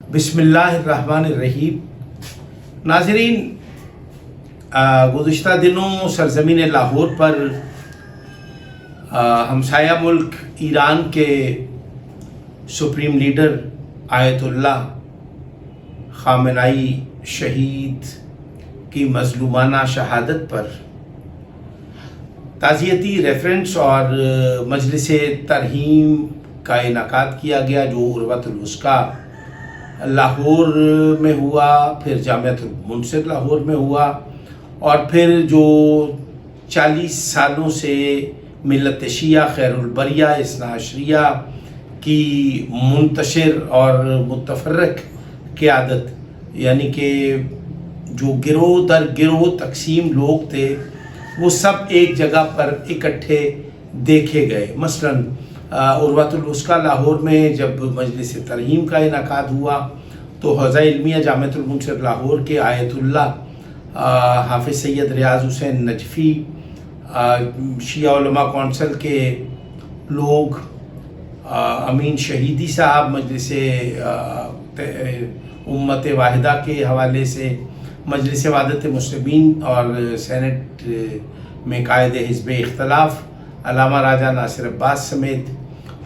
بسم اللہ الرحمن الرحیم۔ ناظرین، گزشتہ دنوں سرزمین لاہور پر ہمسایہ ملک ایران کے سپریم لیڈر آیت اللہ خامنائی شہید کی مظلومانہ شہادت پر تعزیتی ریفرنس اور مجلس ترحیم کا انعقاد کیا گیا، جو عروۃ الوثقیٰ لاہور میں ہوا، پھر جامعۃ المنصر لاہور میں ہوا، اور پھر جو 40 سالوں سے ملت شیعہ خیر البریہ اثنا عشریہ کی منتشر اور متفرق قیادت، یعنی کہ جو گروہ در گروہ تقسیم لوگ تھے، وہ سب ایک جگہ پر اکٹھے دیکھے گئے۔ مثلاً عروۃ الوثقیٰ لاہور میں جب مجلس ترحیم کا انعقاد ہوا تو حوزہ علمیہ جامعۃ المنصر لاہور کے آیت اللہ حافظ سید ریاض حسین نجفی، شیعہ علماء کونسل کے لوگ، امین شہیدی صاحب مجلس امت واحدہ کے حوالے سے، مجلس وحدت مسلمین اور سینٹ میں قائد حزب اختلاف علامہ راجہ ناصر عباس سمیت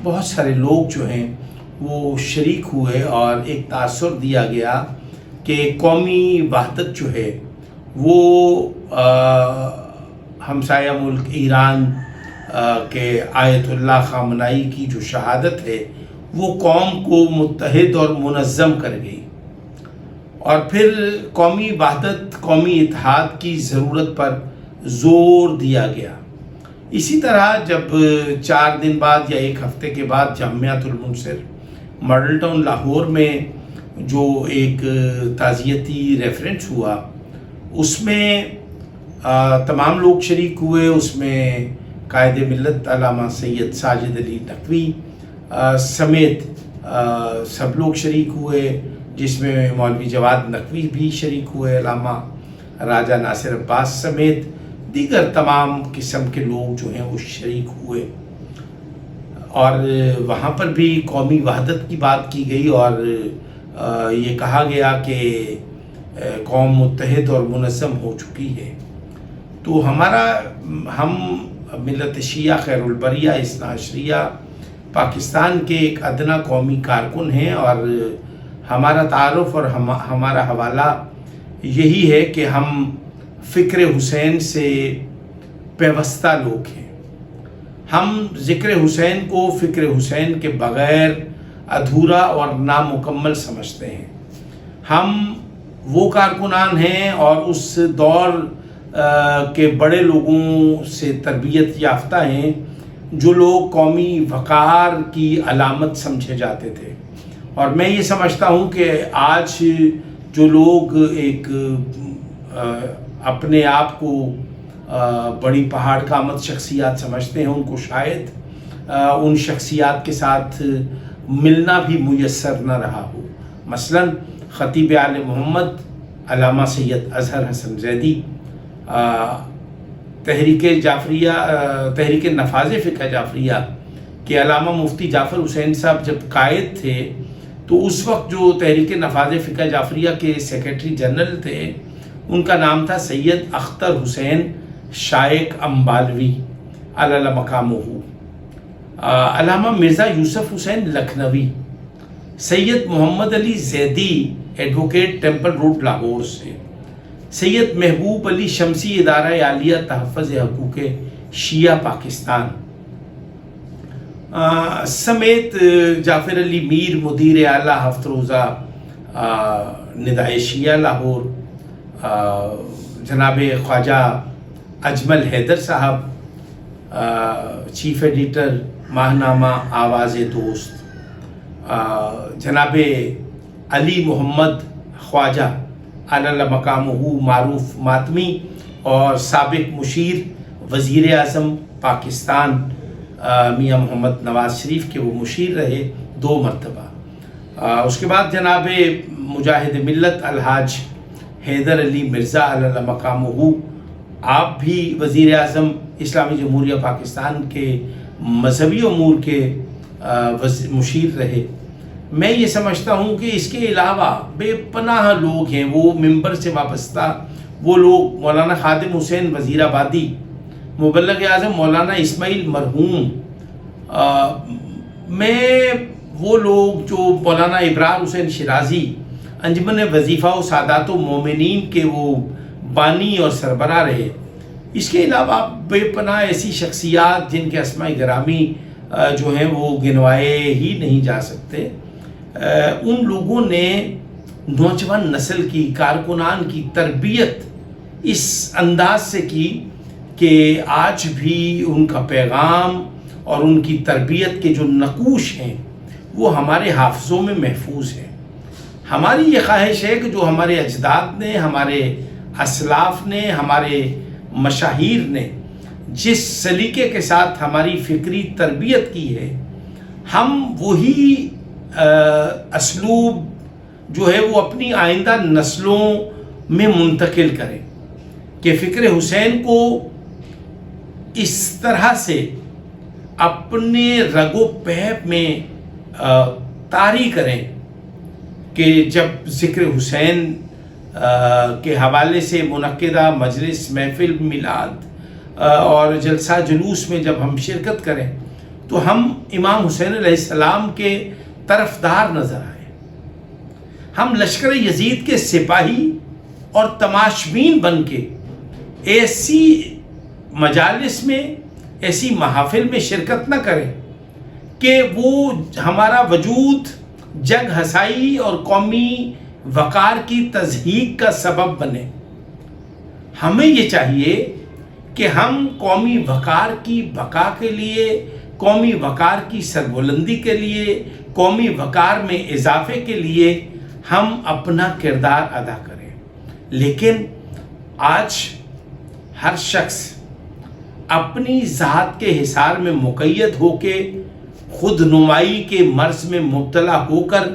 بہت سارے لوگ جو ہیں وہ شریک ہوئے، اور ایک تاثر دیا گیا کہ قومی وحدت جو ہے وہ ہمسایہ ملک ایران کے آیت اللہ خامنائی کی جو شہادت ہے وہ قوم کو متحد اور منظم کر گئی، اور پھر قومی وحدت، قومی اتحاد کی ضرورت پر زور دیا گیا۔ اسی طرح جب 4 دن بعد یا 1 ہفتے کے بعد جامعۃ المنصر ماڈل ٹاؤن لاہور میں جو ایک تعزیتی ریفرنس ہوا، اس میں تمام لوگ شریک ہوئے۔ اس میں قائد ملت علامہ سید ساجد علی نقوی سمیت سب لوگ شریک ہوئے، جس میں مولوی جواد نقوی بھی شریک ہوئے، علامہ راجہ ناصر عباس سمیت دیگر تمام قسم کے لوگ جو ہیں وہ شریک ہوئے، اور وہاں پر بھی قومی وحدت کی بات کی گئی، اور یہ کہا گیا کہ قوم متحد اور منظم ہو چکی ہے۔ تو ہم ملت شیعہ خیر البریہ اثنا عشریہ پاکستان کے ایک ادنا قومی کارکن ہیں، اور ہمارا تعارف اور ہمارا حوالہ یہی ہے کہ ہم فکر حسین سے پیوستہ لوگ ہیں۔ ہم ذکر حسین کو فکر حسین کے بغیر ادھورا اور نامکمل سمجھتے ہیں۔ ہم وہ کارکنان ہیں اور اس دور کے بڑے لوگوں سے تربیت یافتہ ہیں جو لوگ قومی وقار کی علامت سمجھے جاتے تھے، اور میں یہ سمجھتا ہوں کہ آج جو لوگ ایک اپنے آپ کو بڑی پہاڑ کا آمد شخصیات سمجھتے ہیں، ان کو شاید ان شخصیات کے ساتھ ملنا بھی میسر نہ رہا ہو۔ مثلاً خطیب آل محمد علامہ سید اظہر حسن زیدی، تحریک نفاذ فقہ جعفریہ کے علامہ مفتی جعفر حسین صاحب جب قائد تھے تو اس وقت جو تحریک نفاذ فقہ جعفریہ کے سیکریٹری جنرل تھے، ان کا نام تھا سید اختر حسین شائق امبالوی علی مقامہ۔ علامہ Mirza Yusuf Hussain Lucknowi, Syed Muhammad Ali Zaidi advocate temple road Lahore سے، سید محبوب علی شمسی ادارہ عالیہ تحفظ حقوق شیعہ پاکستان سمیت جعفر علی میر مدیر اعلیٰ 7 روزہ ندائے شیعہ لاہور، جناب خواجہ اجمل حیدر صاحب، چیف ایڈیٹر ماہنامہ آواز دوست، جناب علی محمد خواجہ علی مقامہ معروف ماتمی اور سابق مشیر وزیر اعظم پاکستان میاں محمد نواز شریف کے وہ مشیر رہے 2 مرتبہ۔ اس کے بعد جناب مجاہد ملت الحاج حیدر علی مرزا علی مقامہ، آپ بھی وزیر اعظم اسلامی جمہوریہ پاکستان کے مذہبی امور کے مشیر رہے۔ میں یہ سمجھتا ہوں کہ اس کے علاوہ بے پناہ لوگ ہیں، وہ ممبر سے وابستہ وہ لوگ، مولانا خادم حسین وزیر آبادی، مبلغ اعظم مولانا اسماعیل مرحوم، میں وہ لوگ جو مولانا ابرار حسین شیرازی، انجمن وظیفہ و سادات و مومنین کے وہ بانی اور سربراہ رہے، اس کے علاوہ بے پناہ ایسی شخصیات جن کے اسماء گرامی جو ہیں وہ گنوائے ہی نہیں جا سکتے، ان لوگوں نے نوجوان نسل کی، کارکنان کی تربیت اس انداز سے کی کہ آج بھی ان کا پیغام اور ان کی تربیت کے جو نقوش ہیں وہ ہمارے حافظوں میں محفوظ ہیں۔ ہماری یہ خواہش ہے کہ جو ہمارے اجداد نے، ہمارے اسلاف نے، ہمارے مشاہیر نے جس سلیقے کے ساتھ ہماری فکری تربیت کی ہے، ہم وہی اسلوب جو ہے وہ اپنی آئندہ نسلوں میں منتقل کریں کہ فکر حسین کو اس طرح سے اپنے رگ و پیپ میں طاری کریں کہ جب ذکر حسین کے حوالے سے منعقدہ مجلس، محفل، میلاد اور جلسہ جلوس میں جب ہم شرکت کریں تو ہم امام حسین علیہ السلام کے طرفدار نظر آئیں، ہم لشکر یزید کے سپاہی اور تماشبین بن کے ایسی مجالس میں، ایسی محافل میں شرکت نہ کریں کہ وہ ہمارا وجود جگ ہسائی اور قومی وقار کی تضحیک کا سبب بنے۔ ہمیں یہ چاہیے کہ ہم قومی وقار کی بقا کے لیے، قومی وقار کی سربلندی کے لیے، قومی وقار میں اضافے کے لیے ہم اپنا کردار ادا کریں۔ لیکن آج ہر شخص اپنی ذات کے حصار میں مقید ہو کے، خود نمائی کے مرض میں مبتلا ہو کر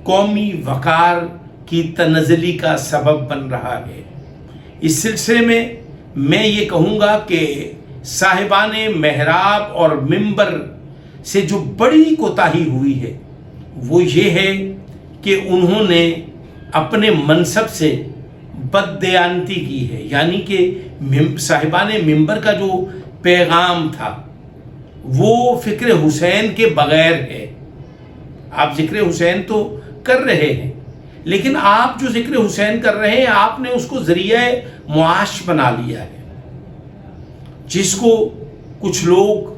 قومی وقار کی تنزلی کا سبب بن رہا ہے۔ اس سلسلے میں یہ کہوں گا کہ صاحبان محراب اور منبر سے جو بڑی کوتاہی ہوئی ہے وہ یہ ہے کہ انہوں نے اپنے منصب سے بددیانتی کی ہے، یعنی کہ صاحبان منبر کا جو پیغام تھا وہ فکر حسین کے بغیر ہے۔ آپ ذکر حسین تو کر رہے ہیں، لیکن آپ جو ذکر حسین کر رہے ہیں آپ نے اس کو ذریعہ معاش بنا لیا ہے، جس کو کچھ لوگ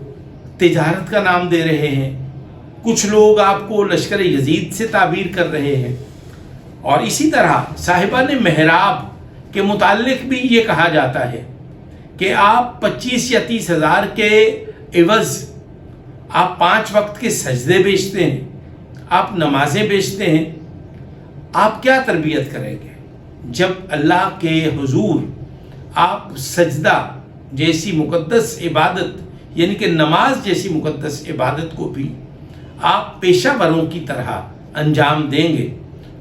تجارت کا نام دے رہے ہیں، کچھ لوگ آپ کو لشکر یزید سے تعبیر کر رہے ہیں، اور اسی طرح صاحبان محراب کے متعلق بھی یہ کہا جاتا ہے کہ آپ 25 یا 30 ہزار کے عوض آپ 5 وقت کے سجدے بیچتے ہیں، آپ نمازیں بیچتے ہیں۔ آپ کیا تربیت کریں گے جب اللہ کے حضور آپ سجدہ جیسی مقدس عبادت، یعنی کہ نماز جیسی مقدس عبادت کو بھی آپ پیشہ وروں کی طرح انجام دیں گے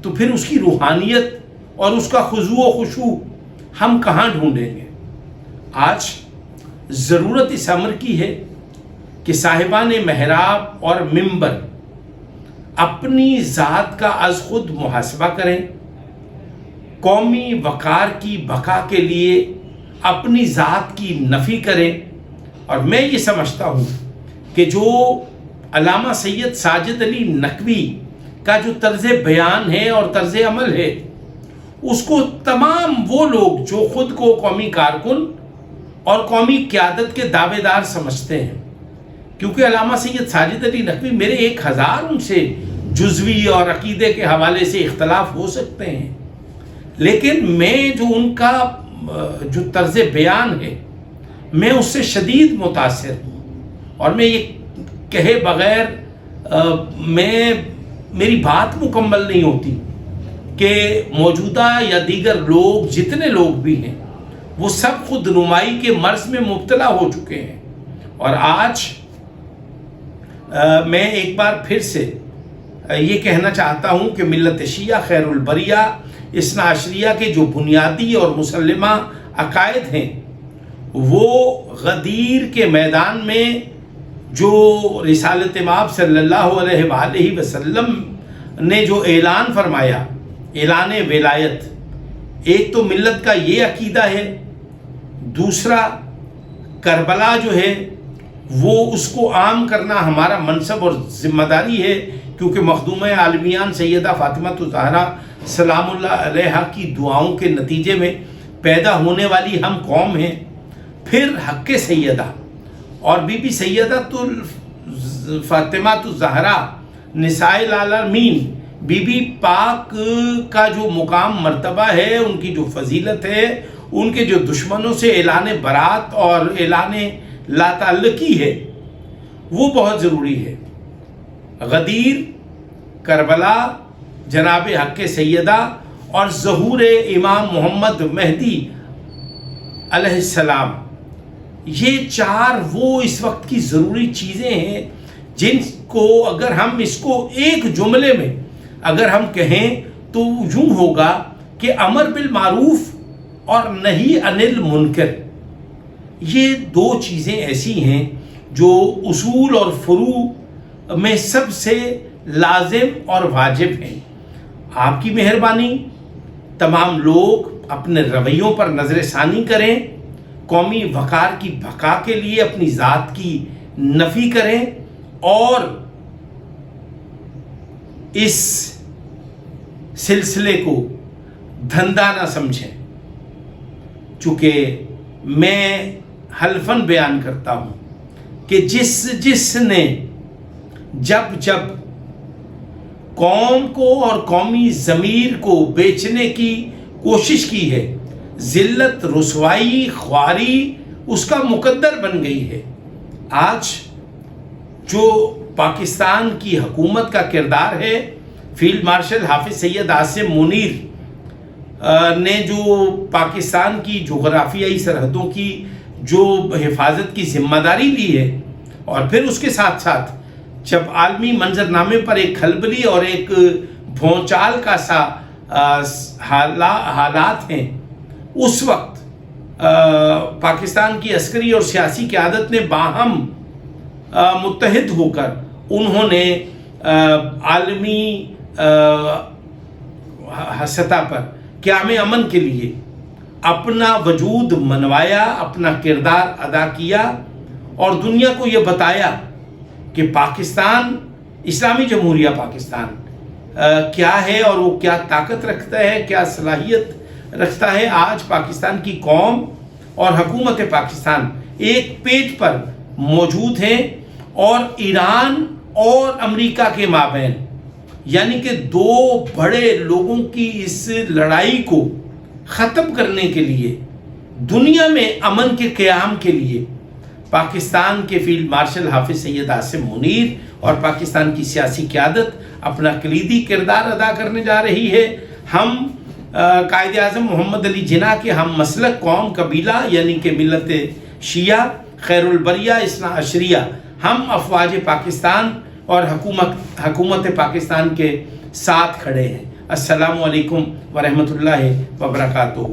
تو پھر اس کی روحانیت اور اس کا خضوع و خشوع ہم کہاں ڈھونڈیں گے؟ آج ضرورت اس امر کی ہے کہ صاحبان محراب اور منبر اپنی ذات کا از خود محاسبہ کریں، قومی وقار کی بقا کے لیے اپنی ذات کی نفی کریں۔ اور میں یہ سمجھتا ہوں کہ جو علامہ سید ساجد علی نقوی کا جو طرز بیان ہے اور طرز عمل ہے، اس کو تمام وہ لوگ جو خود کو قومی کارکن اور قومی قیادت کے دعوے دار سمجھتے ہیں، کیونکہ علامہ سید ساجد علی نقوی میرے 1000 ان سے جزوی اور عقیدے کے حوالے سے اختلاف ہو سکتے ہیں، لیکن میں جو ان کا جو طرز بیان ہے میں اس سے شدید متاثر ہوں، اور میں یہ کہے بغیر میری بات مکمل نہیں ہوتی کہ موجودہ یا دیگر لوگ جتنے لوگ بھی ہیں وہ سب خود نمائی کے مرض میں مبتلا ہو چکے ہیں۔ اور آج میں ایک بار پھر سے یہ کہنا چاہتا ہوں کہ ملت شیعہ خیر البریہ اثنا عشریہ کے جو بنیادی اور مسلمہ عقائد ہیں وہ غدیر کے میدان میں جو رسالت مآب صلی اللہ علیہ وآلہ وسلم نے جو اعلان فرمایا، اعلان ولایت، ایک تو ملت کا یہ عقیدہ ہے، دوسرا کربلا جو ہے وہ اس کو عام کرنا ہمارا منصب اور ذمہ داری ہے، کیونکہ مخدومہ عالمیان سیدہ فاطمہ الزہرا سلام اللہ علیہا کی دعاؤں کے نتیجے میں پیدا ہونے والی ہم قوم ہیں۔ پھر حق سیدہ اور بی بی سیدہ فاطمہ الزہرا نساء العالمین، بی بی پاک کا جو مقام مرتبہ ہے، ان کی جو فضیلت ہے، ان کے جو دشمنوں سے اعلان برات اور اعلان لا تعلقی ہے، وہ بہت ضروری ہے۔ غدیر، کربلا، جناب حق سیدہ اور ظہور امام محمد مہدی علیہ السلام، یہ چار وہ اس وقت کی ضروری چیزیں ہیں جن کو اگر ہم اس کو ایک جملے میں اگر ہم کہیں تو یوں ہوگا کہ امر بالمعروف اور نہی عن المنکر، یہ دو چیزیں ایسی ہیں جو اصول اور فروع میں سب سے لازم اور واجب ہیں۔ آپ کی مہربانی، تمام لوگ اپنے رویوں پر نظر ثانی کریں، قومی وقار کی بقا کے لیے اپنی ذات کی نفی کریں اور اس سلسلے کو دھندا نہ سمجھیں، چونکہ میں حلفاً بیان کرتا ہوں کہ جس نے جب قوم کو اور قومی ضمیر کو بیچنے کی کوشش کی ہے، ذلت، رسوائی، خواری اس کا مقدر بن گئی ہے۔ آج جو پاکستان کی حکومت کا کردار ہے، فیلڈ مارشل حافظ سید عاصم منیر نے جو پاکستان کی جغرافیائی سرحدوں کی جو حفاظت کی ذمہ داری لی ہے، اور پھر اس کے ساتھ ساتھ جب عالمی منظرنامے پر ایک کھلبلی اور ایک بھونچال کا سا حالات ہیں، اس وقت پاکستان کی عسکری اور سیاسی قیادت نے باہم متحد ہو کر انہوں نے عالمی سطح پر قیام امن کے لیے اپنا وجود منوایا، اپنا کردار ادا کیا اور دنیا کو یہ بتایا کہ پاکستان، اسلامی جمہوریہ پاکستان کیا ہے اور وہ کیا طاقت رکھتا ہے، کیا صلاحیت رکھتا ہے۔ آج پاکستان کی قوم اور حکومت پاکستان ایک پیٹ پر موجود ہیں اور ایران اور امریکہ کے مابین، یعنی کہ دو بڑے لوگوں کی اس لڑائی کو ختم کرنے کے لیے، دنیا میں امن کے قیام کے لیے پاکستان کے فیلڈ مارشل حافظ سید عاصم منیر اور پاکستان کی سیاسی قیادت اپنا کلیدی کردار ادا کرنے جا رہی ہے۔ ہم قائد اعظم محمد علی جناح کے ہم مسلک قوم قبیلہ یعنی کہ ملت شیعہ خیر البریہ اثنا عشریہ، ہم افواج پاکستان اور حکومت پاکستان کے ساتھ کھڑے ہیں۔ السلام علیکم ورحمۃ اللہ وبرکاتہ۔